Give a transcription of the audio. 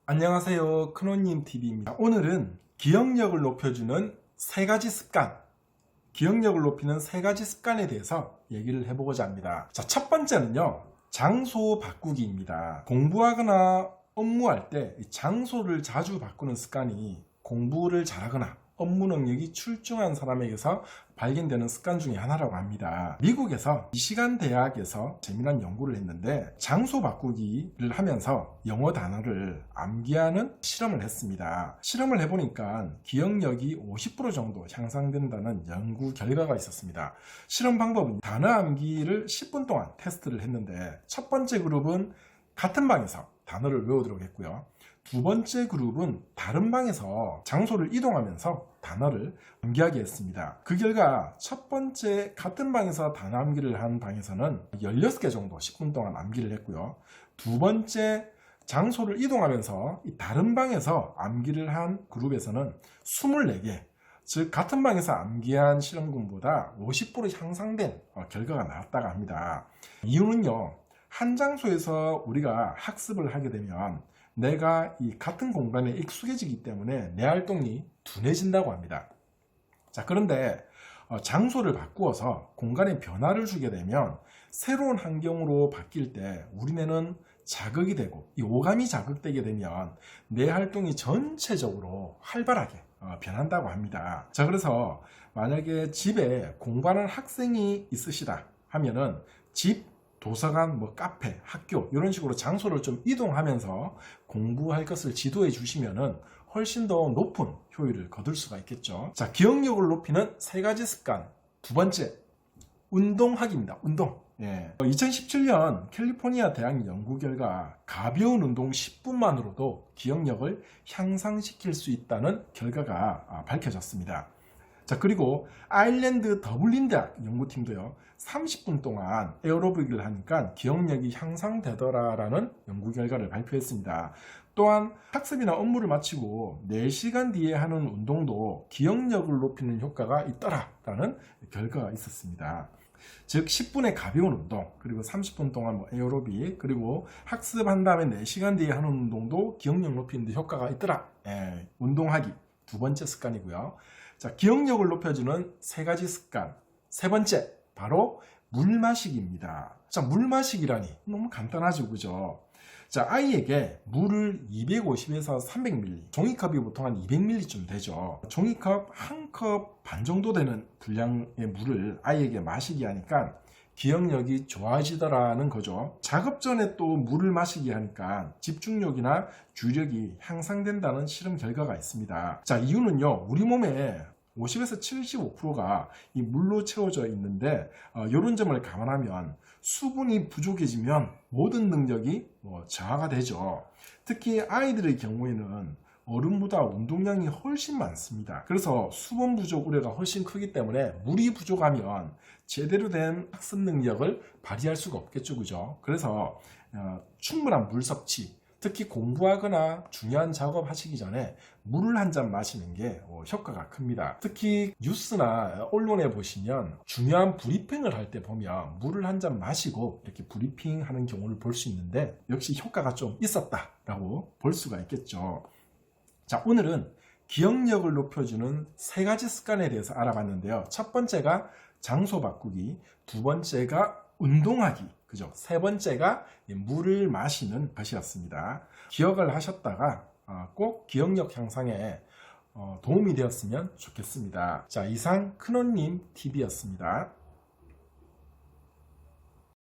안녕하세요. 큰호님 TV입니다. 오늘은 기억력을 높여주는 세 가지 습관, 기억력을 높이는 세 가지 습관에 대해서 얘기를 해보고자 합니다. 자, 첫 번째는요, 장소 바꾸기입니다. 공부하거나 업무할 때 장소를 자주 바꾸는 습관이 공부를 잘하거나 업무 능력이 출중한 사람에게서 발견되는 습관 중에 하나라고 합니다. 미국에서 미시간 대학에서 재미난 연구를 했는데 장소 바꾸기를 하면서 영어 단어를 암기하는 실험을 했습니다. 실험을 해보니까 기억력이 50% 정도 향상된다는 연구 결과가 있었습니다. 실험 방법은 단어 암기를 10분 동안 테스트를 했는데 첫 번째 그룹은 같은 방에서 단어를 외우도록 했고요. 두 번째 그룹은 다른 방에서 장소를 이동하면서 단어를 암기하게 했습니다. 그 결과 첫 번째 같은 방에서 단어 암기를 한 방에서는 16개 정도 10분 동안 암기를 했고요. 두 번째 장소를 이동하면서 다른 방에서 암기를 한 그룹에서는 24개, 즉 같은 방에서 암기한 실험군보다 50% 향상된 결과가 나왔다고 합니다. 이유는요, 한 장소에서 우리가 학습을 하게 되면 내가 이 같은 공간에 익숙해지기 때문에 내 활동이 둔해진다고 합니다. 자, 그런데 장소를 바꾸어서 공간에 변화를 주게 되면 새로운 환경으로 바뀔 때 우리 뇌는 자극이 되고 이 오감이 자극되게 되면 내 활동이 전체적으로 활발하게 변한다고 합니다. 자, 그래서 만약에 집에 공부하는 학생이 있으시다 하면은 집, 도서관, 카페, 학교 이런 식으로 장소를 좀 이동하면서 공부할 것을 지도해 주시면은 훨씬 더 높은 효율을 거둘 수가 있겠죠. 자, 기억력을 높이는 세 가지 습관. 두 번째, 운동하기입니다. 운동. 2017년 캘리포니아 대학 연구 결과 가벼운 운동 10분만으로도 기억력을 향상시킬 수 있다는 결과가 밝혀졌습니다. 자, 그리고 아일랜드 더블린 대학 연구팀도요, 30분 동안 에어로빅을 하니까 기억력이 향상되더라라는 연구 결과를 발표했습니다. 또한 학습이나 업무를 마치고 4시간 뒤에 하는 운동도 기억력을 높이는 효과가 있더라라는 결과가 있었습니다. 즉 10분의 가벼운 운동, 그리고 30분 동안 에어로빅, 그리고 학습한 다음에 4시간 뒤에 하는 운동도 기억력 높이는 데 효과가 있더라. 운동하기 두 번째 습관이고요. 자, 기억력을 높여주는 세 가지 습관. 세 번째, 바로 물 마시기입니다. 자, 물 마시기라니 너무 간단하죠, 그죠? 자, 아이에게 물을 250에서 300ml, 종이컵이 보통 한 200ml쯤 되죠. 종이컵 한 컵 반 정도 되는 분량의 물을 아이에게 마시게 하니까 기억력이 좋아지더라는 거죠. 작업 전에 또 물을 마시게 하니까 집중력이나 주력이 향상된다는 실험 결과가 있습니다. 자, 이유는요, 우리 몸에 50에서 75%가 이 물로 채워져 있는데 이런 점을 감안하면 수분이 부족해지면 모든 능력이 저하가 되죠. 특히 아이들의 경우에는 어른보다 운동량이 훨씬 많습니다. 그래서 수분 부족 우려가 훨씬 크기 때문에 물이 부족하면 제대로 된 학습 능력을 발휘할 수가 없겠죠, 그죠? 그래서 충분한 물 섭취, 특히 공부하거나 중요한 작업 하시기 전에 물을 한 잔 마시는 게 효과가 큽니다. 특히 뉴스나 언론에 보시면 중요한 브리핑을 할 때 보면 물을 한 잔 마시고 이렇게 브리핑하는 경우를 볼 수 있는데 역시 효과가 좀 있었다라고 볼 수가 있겠죠. 자, 오늘은 기억력을 높여주는 세 가지 습관에 대해서 알아봤는데요. 첫 번째가 장소 바꾸기, 두 번째가 운동하기, 그죠? 세 번째가 물을 마시는 것이었습니다. 기억을 하셨다가 꼭 기억력 향상에 도움이 되었으면 좋겠습니다. 자, 이상 큰언님 TV였습니다.